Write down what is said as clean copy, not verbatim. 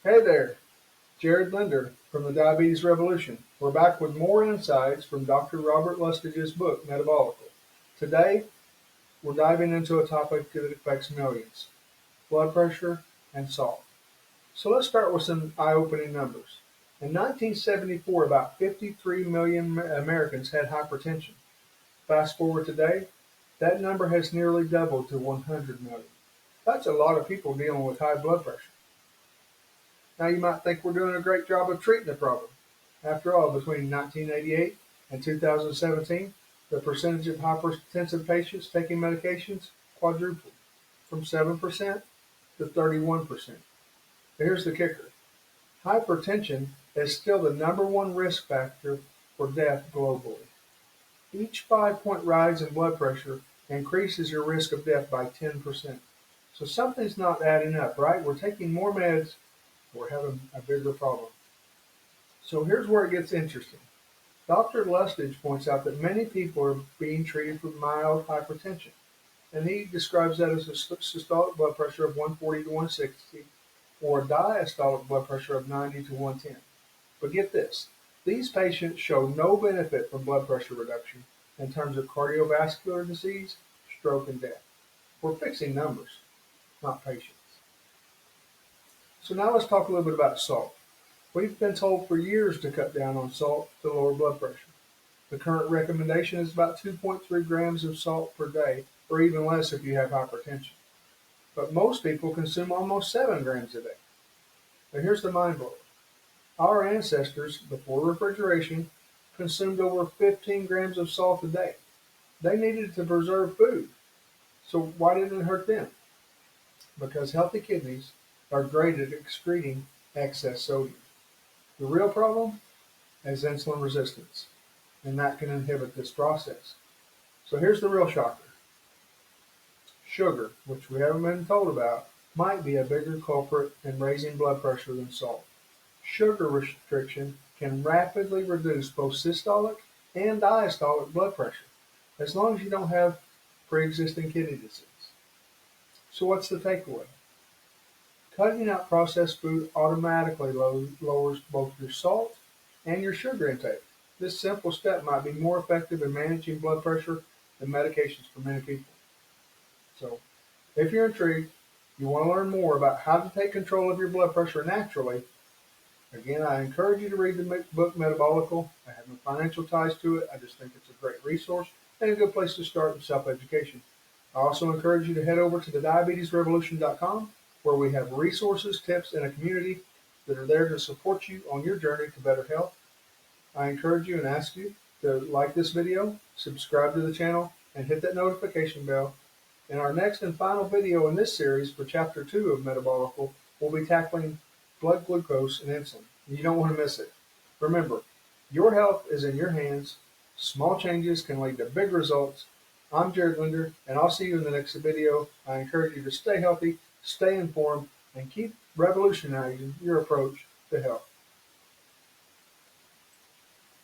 Hey there, Jared Linder from the Diabetes Revolution. We're back with more insights from Dr. Robert Lustage's book, Metabolical. Today, we're diving into a topic that affects millions, blood pressure and salt. So let's start with some eye-opening numbers. In 1974, about 53 million Americans had hypertension. Fast forward today, that number has nearly doubled to 100 million. That's a lot of people dealing with high blood pressure. Now you might think we're doing a great job of treating the problem. After all, between 1988 and 2017, the percentage of hypertensive patients taking medications quadrupled from 7% to 31%. Here's the kicker. Hypertension is still the number one risk factor for death globally. Each 5-point rise in blood pressure increases your risk of death by 10%. So something's not adding up, right? We're taking more meds, we're having a bigger problem. So here's where it gets interesting. Dr. Lustige points out that many people are being treated for mild hypertension, and he describes that as a systolic blood pressure of 140 to 160 or a diastolic blood pressure of 90 to 110. But get this, these patients show no benefit from blood pressure reduction in terms of cardiovascular disease, stroke, and death. We're fixing numbers, not patients. So now let's talk a little bit about salt. We've been told for years to cut down on salt to lower blood pressure. The current recommendation is about 2.3 grams of salt per day, or even less if you have hypertension. But most people consume almost 7 grams a day. Now here's the mind blower. Our ancestors, before refrigeration, consumed over 15 grams of salt a day. They needed it to preserve food. So why didn't it hurt them? Because healthy kidneys are great at excreting excess sodium. The real problem is insulin resistance, and that can inhibit this process. So here's the real shocker. Sugar, which we haven't been told about, might be a bigger culprit in raising blood pressure than salt. Sugar restriction can rapidly reduce both systolic and diastolic blood pressure, as long as you don't have pre-existing kidney disease. So what's the takeaway? Cutting out processed food automatically lowers both your salt and your sugar intake. This simple step might be more effective in managing blood pressure than medications for many people. So, if you're intrigued, you want to learn more about how to take control of your blood pressure naturally, again, I encourage you to read the book Metabolical. I have no financial ties to it. I just think it's a great resource and a good place to start in self-education. I also encourage you to head over to the diabetesrevolution.com where we have resources, tips, and a community that are there to support you on your journey to better health. I encourage you and ask you to like this video, subscribe to the channel, and hit that notification bell. In our next and final video in this series for Chapter 2 of Metabolical, we'll be tackling blood glucose and insulin. You don't want to miss it. Remember, your health is in your hands. Small changes can lead to big results. I'm Jared Linder, and I'll see you in the next video. I encourage you to stay healthy, stay informed, and keep revolutionizing your approach to health.